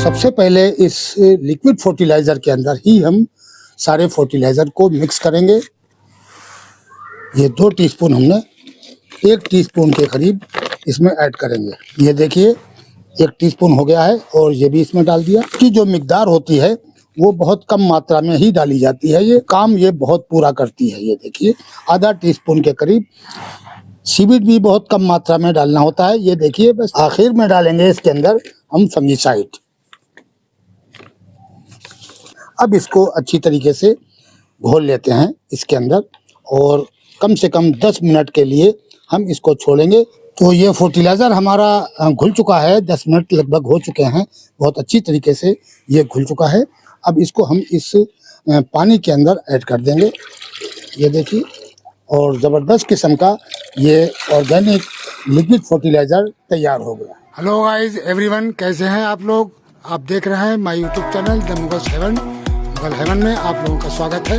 सबसे पहले इस लिक्विड फर्टिलाइजर के अंदर ही हम सारे फर्टिलाइजर को मिक्स करेंगे। ये 2 टीस्पून हमने 1 टीस्पून के करीब इसमें ऐड करेंगे। ये देखिए 1 टीस्पून हो गया है और ये भी इसमें डाल दिया। की जो मिकदार होती है वो बहुत कम मात्रा में ही डाली जाती है। ये काम ये बहुत पूरा करती है। ये देखिए आधा टीस्पून के करीब। सीवीड भी बहुत कम मात्रा में डालना होता है। ये देखिए बस आखिर में डालेंगे इसके अंदर हम फंगिसाइड। अब इसको अच्छी तरीके से घोल लेते हैं इसके अंदर और कम से कम 10 मिनट के लिए हम इसको छोड़ेंगे। तो ये फर्टिलाइज़र हमारा घुल चुका है। 10 मिनट लगभग हो चुके हैं। बहुत अच्छी तरीके से ये घुल चुका है। अब इसको हम इस पानी के अंदर ऐड कर देंगे। ये देखिए और ज़बरदस्त किस्म का ये ऑर्गेनिक लिक्विड फर्टिलाइज़र तैयार हो गया। हेलो गाइस एवरीवन, कैसे हैं आप लोग? आप देख रहे हैं my YouTube channel the Mughals Haven. Mughal Haven में आप लोगों का स्वागत है।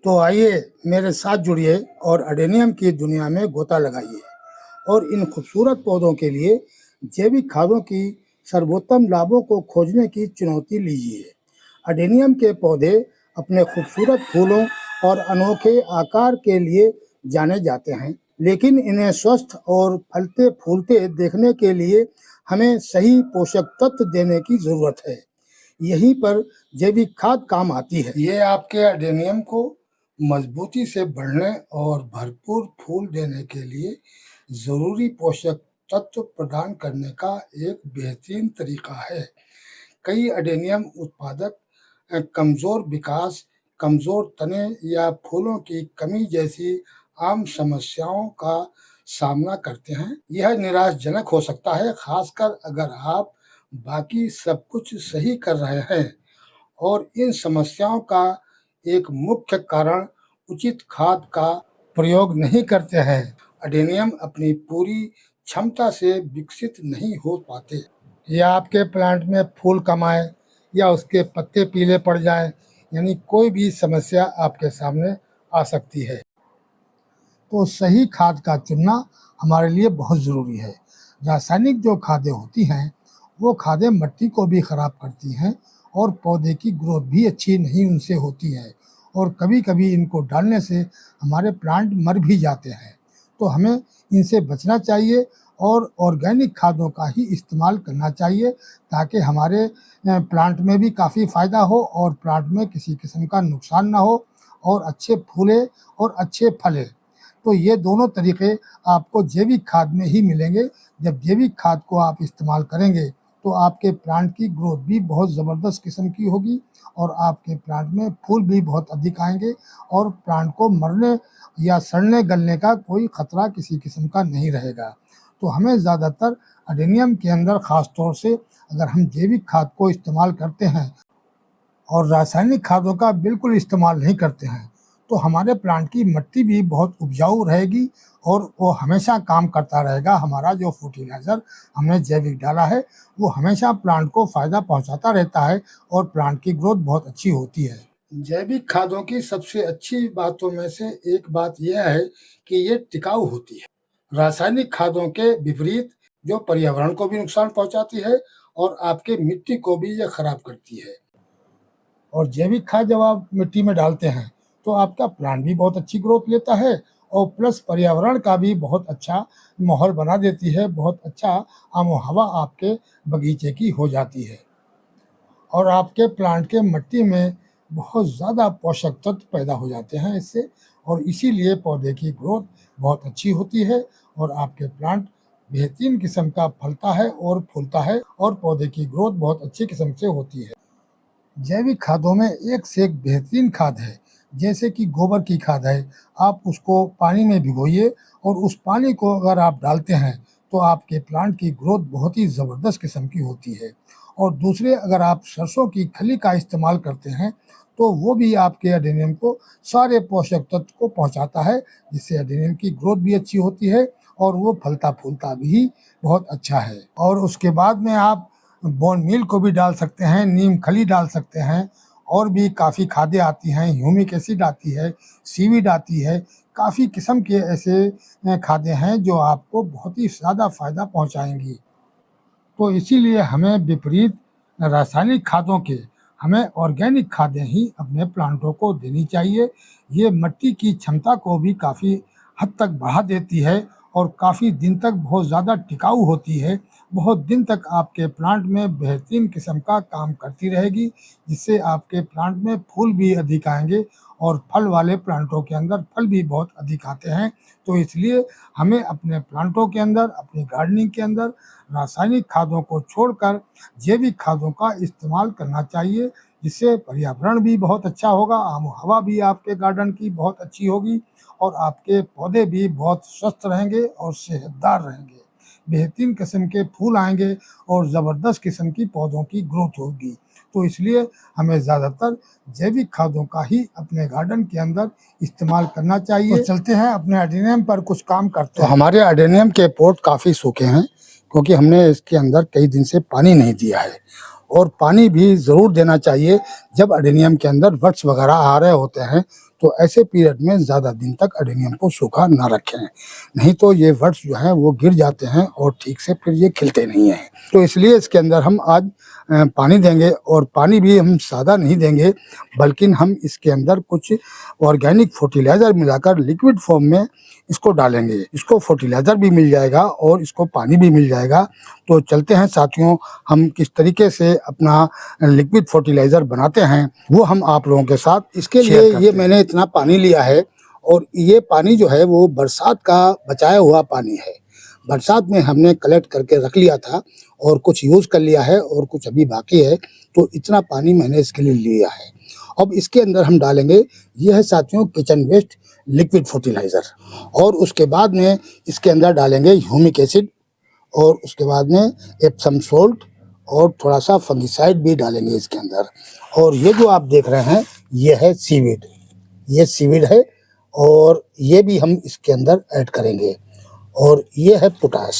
तो आइए मेरे साथ जुड़िए और अडेनियम की दुनिया में गोता लगाइए और इन खूबसूरत पौधों के लिए जैविक खादों की सर्वोत्तम लाभों को खोजने की चुनौती लीजिए। अडेनियम के पौधे अपने खूबसूरत फूलों और अनोखे आकार के लिए जाने जाते हैं, लेकिन इन्हें स्वस्थ और फलते फूलते देखने के लिए हमें सही पोषक तत्व देने की ज़रूरत है। यहीं पर जैविक खाद काम आती है। ये आपके अडेनियम को मजबूती से बढ़ने और भरपूर फूल देने के लिए ज़रूरी पोषक तत्व प्रदान करने का एक बेहतरीन तरीका है। कई अडेनियम उत्पादक कमज़ोर विकास, कमज़ोर तने या फूलों की कमी जैसी आम समस्याओं का सामना करते हैं। यह निराशाजनक हो सकता है, खासकर अगर आप बाकी सब कुछ सही कर रहे हैं। और इन समस्याओं का एक मुख्य कारण उचित खाद का प्रयोग नहीं करते हैं। अडेनियम अपनी पूरी क्षमता से विकसित नहीं हो पाते। या आपके प्लांट में फूल कम आए या उसके पत्ते पीले पड़ जाए, यानी कोई भी समस्या आपके सामने आ सकती है। तो सही खाद का चुनना हमारे लिए बहुत ज़रूरी है। रासायनिक जो खादें होती हैं वो खादें मिट्टी को भी ख़राब करती हैं और पौधे की ग्रोथ भी अच्छी नहीं उनसे होती है और कभी कभी इनको डालने से हमारे प्लांट मर भी जाते हैं। तो हमें इनसे बचना चाहिए और ऑर्गेनिक खादों का ही इस्तेमाल करना चाहिए ताकि हमारे प्लांट में भी काफ़ी फ़ायदा हो और प्लांट में किसी किस्म का नुकसान ना हो और अच्छे फूले और अच्छे फले। तो ये दोनों तरीके आपको जैविक खाद में ही मिलेंगे। जब जैविक खाद को आप इस्तेमाल करेंगे तो आपके प्लांट की ग्रोथ भी बहुत ज़बरदस्त किस्म की होगी और आपके प्लांट में फूल भी बहुत अधिक आएंगे और प्लांट को मरने या सड़ने गलने का कोई ख़तरा किसी किस्म का नहीं रहेगा। तो हमें ज़्यादातर अडेनियम के अंदर ख़ास तौर से अगर हम जैविक खाद को इस्तेमाल करते हैं और रासायनिक खादों का बिल्कुल इस्तेमाल नहीं करते हैं तो हमारे प्लांट की मिट्टी भी बहुत उपजाऊ रहेगी और वो हमेशा काम करता रहेगा। हमारा जो फर्टिलाइज़र हमने जैविक डाला है वो हमेशा प्लांट को फ़ायदा पहुंचाता रहता है और प्लांट की ग्रोथ बहुत अच्छी होती है। जैविक खादों की सबसे अच्छी बातों में से एक बात यह है कि ये टिकाऊ होती है। रासायनिक खादों के विपरीत जो पर्यावरण को भी नुकसान पहुंचाती है और आपके मिट्टी को भी ये खराब करती है। और जैविक खाद जब आप मिट्टी में डालते हैं तो आपका प्लांट भी बहुत अच्छी ग्रोथ लेता है और प्लस पर्यावरण का भी बहुत अच्छा माहौल बना देती है। बहुत अच्छा आमो हवा आपके बगीचे की हो जाती है और आपके प्लांट के मिट्टी में बहुत ज़्यादा पोषक तत्व पैदा हो जाते हैं इससे और इसीलिए पौधे की ग्रोथ बहुत अच्छी होती है और आपके प्लांट बेहतरीन किस्म का फलता है और फूलता है और पौधे की ग्रोथ बहुत अच्छी किस्म से होती है। जैविक खादों में एक से एक बेहतरीन खाद है, जैसे कि गोबर की खाद है। आप उसको पानी में भिगोइए और उस पानी को अगर आप डालते हैं तो आपके प्लांट की ग्रोथ बहुत ही ज़बरदस्त किस्म की होती है। और दूसरे अगर आप सरसों की खली का इस्तेमाल करते हैं तो वो भी आपके अडेनियम को सारे पोषक तत्व को पहुंचाता है, जिससे अडेनियम की ग्रोथ भी अच्छी होती है और वो फलता फूलता भी बहुत अच्छा है। और उसके बाद में आप बोन मील को भी डाल सकते हैं, नीम खली डाल सकते हैं और भी काफ़ी खादें आती हैं। ह्यूमिक एसिड आती है, सीवीड आती है, काफ़ी किस्म के ऐसे खादें हैं जो आपको बहुत ही ज़्यादा फ़ायदा पहुंचाएंगी। तो इसीलिए हमें विपरीत रासायनिक खादों के हमें ऑर्गेनिक खादें ही अपने प्लांटों को देनी चाहिए। ये मिट्टी की क्षमता को भी काफ़ी हद तक बढ़ा देती है और काफ़ी दिन तक बहुत ज़्यादा टिकाऊ होती है। बहुत दिन तक आपके प्लांट में बेहतरीन किस्म का काम करती रहेगी, जिससे आपके प्लांट में फूल भी अधिक आएंगे और फल वाले प्लांटों के अंदर फल भी बहुत अधिक आते हैं। तो इसलिए हमें अपने प्लांटों के अंदर, अपनी गार्डनिंग के अंदर रासायनिक खादों को छोड़कर जैविक खादों का इस्तेमाल करना चाहिए, जिससे पर्यावरण भी बहुत अच्छा होगा, आम हवा भी आपके गार्डन की बहुत अच्छी होगी और आपके पौधे भी बहुत स्वस्थ रहेंगे और सेहतदार रहेंगे। बेहतरीन किस्म के फूल आएंगे और ज़बरदस्त किस्म की पौधों की ग्रोथ होगी। तो इसलिए हमें ज़्यादातर जैविक खादों का ही अपने गार्डन के अंदर इस्तेमाल करना चाहिए। तो चलते हैं अपने एडेनियम पर कुछ काम करते हैं। तो हमारे एडेनियम के पॉट काफ़ी सूखे हैं, क्योंकि हमने इसके अंदर कई दिन से पानी नहीं दिया है, और पानी भी ज़रूर देना चाहिए जब एडेनियम के अंदर वर्ड्स वगैरह आ रहे होते हैं। तो ऐसे पीरियड में ज़्यादा दिन तक एडेनियम को सूखा ना रखें, नहीं तो ये वर्ड्स जो हैं वो गिर जाते हैं और ठीक से फिर ये खिलते नहीं हैं। तो इसलिए इसके अंदर हम आज पानी देंगे, और पानी भी हम सादा नहीं देंगे, बल्कि हम इसके अंदर कुछ ऑर्गेनिक फर्टिलाइज़र मिलाकर लिक्विड फॉर्म में इसको डालेंगे। इसको फर्टिलाइज़र भी मिल जाएगा और इसको पानी भी मिल जाएगा। तो चलते हैं साथियों, हम किस तरीके से अपना लिक्विड फर्टिलाइज़र बनाते हैं वो हम आप लोगों के साथ इसके लिए ये मैंने इतना पानी लिया है, और ये पानी जो है वो बरसात का बचाया हुआ पानी है। बरसात में हमने कलेक्ट करके रख लिया था और कुछ यूज़ कर लिया है और कुछ अभी बाकी है, तो इतना पानी मैंने इसके लिए लिया है। अब इसके अंदर हम डालेंगे, ये है साथियों किचन वेस्ट लिक्विड फर्टिलाइज़र, और उसके बाद में इसके अंदर डालेंगे ह्यूमिक एसिड, और उसके बाद में एप्सम सोल्ट और थोड़ा सा फंगिसाइड भी डालेंगे इसके अंदर। और ये जो आप देख रहे हैं ये है सीवीड, ये सीवीड है, और ये भी हम इसके अंदर ऐड करेंगे। और ये है पोटाश,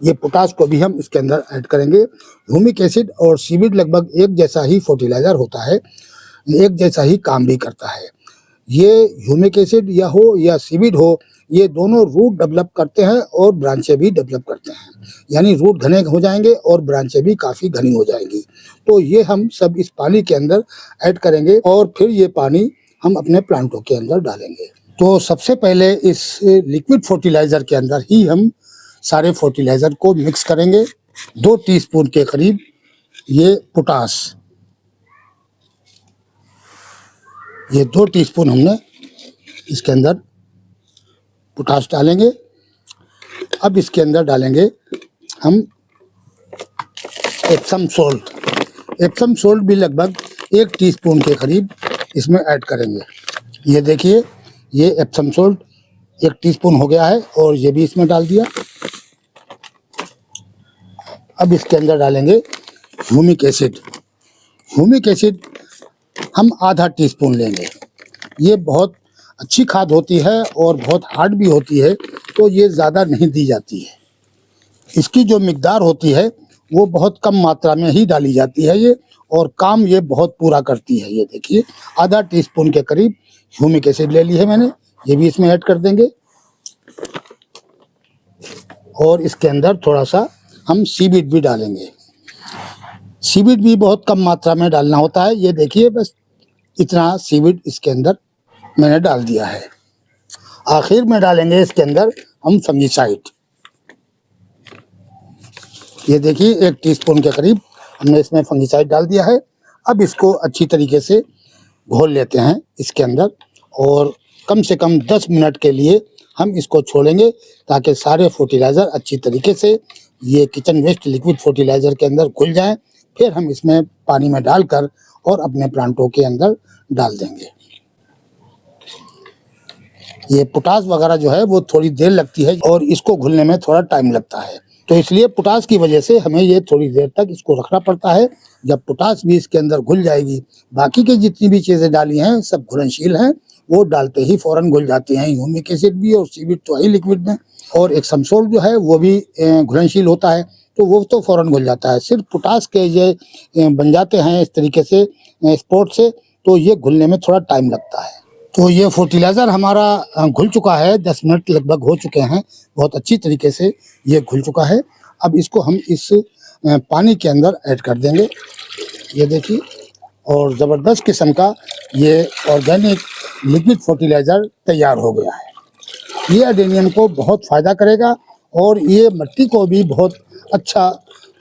ये पोटाश को भी हम इसके अंदर ऐड करेंगे। ह्यूमिक एसिड और सीवीड लगभग एक जैसा ही फर्टिलाइज़र होता है, एक जैसा ही काम भी करता है। ये ह्यूमिक एसिड या हो या सीवीड हो, ये दोनों रूट डेवलप करते हैं और ब्रांचें भी डेवलप करते हैं, यानी रूट घने हो जाएंगे और ब्रांचें भी काफ़ी घनी हो जाएंगी। तो ये हम सब इस पानी के अंदर ऐड करेंगे और फिर ये पानी हम अपने प्लांटों के अंदर डालेंगे। तो सबसे पहले इस लिक्विड फर्टिलाइज़र के अंदर ही हम सारे फर्टिलाइज़र को मिक्स करेंगे। 2 टीस्पून के करीब ये पोटाश, ये 2 टीस्पून हमने इसके अंदर पोटाश डालेंगे। अब इसके अंदर डालेंगे हम एप्सम सोल्ट, एप्सम सोल्ट भी लगभग 1 टीस्पून के करीब इसमें ऐड करेंगे। ये देखिए, ये एप्सम सोल्ट 1 टीस्पून हो गया है और ये भी इसमें डाल दिया। अब इसके अंदर डालेंगे ह्यूमिक एसिड, ह्यूमिक एसिड हम आधा टीस्पून लेंगे। ये बहुत अच्छी खाद होती है और बहुत हार्ड भी होती है, तो ये ज़्यादा नहीं दी जाती है। इसकी जो मिकदार होती है वो बहुत कम मात्रा में ही डाली जाती है ये, और काम ये बहुत पूरा करती है। ये देखिए, आधा टीस्पून के करीब ह्यूमिक एसिड ले ली है मैंने, ये भी इसमें ऐड कर देंगे। और इसके अंदर थोड़ा सा हम सीवीड भी डालेंगे। सीवीड भी बहुत कम मात्रा में डालना होता है। ये देखिए, बस इतना सीवीड इसके अंदर मैंने डाल दिया है। आखिर में डालेंगे इसके अंदर हम फंगिसाइड। ये देखिए, 1 टीस्पून के करीब हमने इसमें फंगिसाइड डाल दिया है। अब इसको अच्छी तरीके से घोल लेते हैं इसके अंदर, और कम से कम 10 मिनट के लिए हम इसको छोड़ेंगे, ताकि सारे फर्टिलाइज़र अच्छी तरीके से ये किचन वेस्ट लिक्विड फर्टिलाइज़र के अंदर घुल जाएं। फिर हम इसमें पानी में डालकर और अपने प्लांटों के अंदर डाल देंगे। ये पोटाश वगैरह जो है वो थोड़ी देर लगती है और इसको घुलने में थोड़ा टाइम लगता है, तो इसलिए पोटाश की वजह से हमें ये थोड़ी देर तक इसको रखना पड़ता है। जब पोटाश भी इसके अंदर घुल जाएगी, बाकी की जितनी भी चीज़ें डाली हैं सब घुलनशील हैं, वो डालते ही फ़ौरन घुल जाती हैं। ह्यूमिक एसिड भी और सीवीड तो है लिक्विड में, और एक समसोल्ट जो है वो भी घुलनशील होता है, तो वो तो फ़ौरन घुल जाता है। सिर्फ पोटाश के ये बन जाते हैं इस तरीके से स्पॉट से, तो ये घुलने में थोड़ा टाइम लगता है। तो ये फर्टिलाइज़र हमारा घुल चुका है, 10 मिनट लगभग हो चुके हैं, बहुत अच्छी तरीके से ये घुल चुका है। अब इसको हम इस पानी के अंदर ऐड कर देंगे। ये देखिए, और ज़बरदस्त किस्म का ये ऑर्गेनिक लिक्विड फर्टिलाइज़र तैयार हो गया है। ये एडेनियम को बहुत फ़ायदा करेगा और ये मिट्टी को भी बहुत अच्छा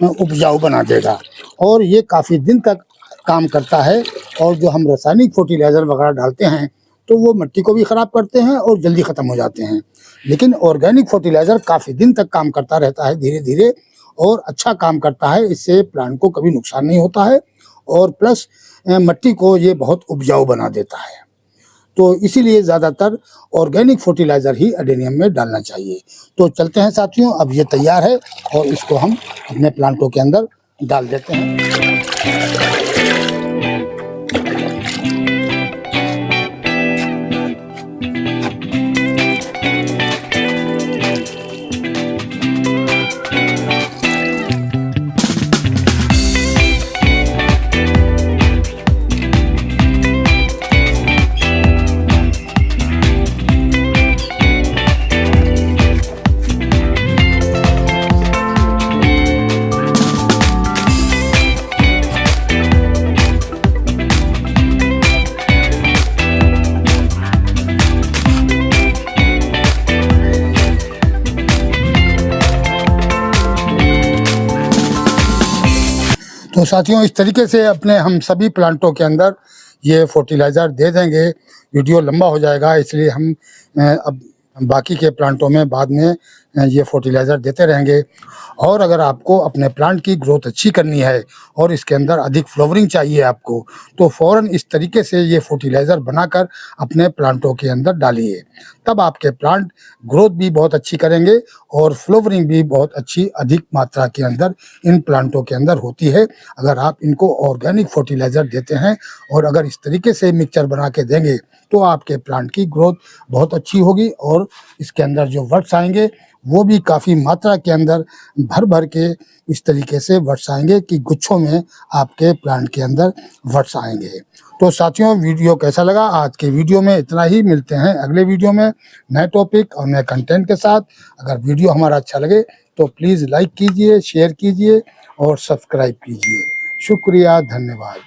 उपजाऊ बना देगा और ये काफ़ी दिन तक काम करता है। और जो हम रासायनिक फर्टिलाइज़र वगैरह डालते हैं तो वो मिट्टी को भी ख़राब करते हैं और जल्दी ख़त्म हो जाते हैं, लेकिन ऑर्गेनिक फर्टिलाइज़र काफ़ी दिन तक काम करता रहता है धीरे धीरे और अच्छा काम करता है। इससे प्लांट को कभी नुकसान नहीं होता है और प्लस मिट्टी को ये बहुत उपजाऊ बना देता है। तो इसीलिए ज़्यादातर ऑर्गेनिक फर्टिलाइज़र ही एडेनियम में डालना चाहिए। तो चलते हैं साथियों, अब ये तैयार है और इसको हम अपने प्लांटों के अंदर डाल देते हैं। तो साथियों, इस तरीके से अपने हम सभी प्लांटों के अंदर ये फर्टिलाइज़र दे देंगे। वीडियो लंबा हो जाएगा, इसलिए हम अब बाकी के प्लांटों में बाद में ये फर्टिलाइज़र देते रहेंगे। और अगर आपको अपने प्लांट की ग्रोथ अच्छी करनी है और इसके अंदर अधिक फ्लावरिंग चाहिए आपको, तो फ़ौरन इस तरीके से ये फर्टिलाइज़र बनाकर अपने प्लांटों के अंदर डालिए। तब आपके प्लांट ग्रोथ भी बहुत अच्छी करेंगे और फ्लावरिंग भी बहुत अच्छी अधिक मात्रा के अंदर इन प्लांटों के अंदर होती है अगर आप इनको ऑर्गेनिक फर्टिलाइज़र देते हैं। और अगर इस तरीके से मिक्सचर बना के देंगे तो आपके प्लांट की ग्रोथ बहुत अच्छी होगी और इसके अंदर जो वर्ड्स आएंगे वो भी काफ़ी मात्रा के अंदर भर भर के इस तरीके से वर्ड्स आएंगे कि गुच्छों में आपके प्लांट के अंदर वर्ड्स आएंगे। तो साथियों, वीडियो कैसा लगा? आज के वीडियो में इतना ही। मिलते हैं अगले वीडियो में नए टॉपिक और नए कंटेंट के साथ। अगर वीडियो हमारा अच्छा लगे तो प्लीज़ लाइक कीजिए, शेयर कीजिए और सब्सक्राइब कीजिए। शुक्रिया, धन्यवाद।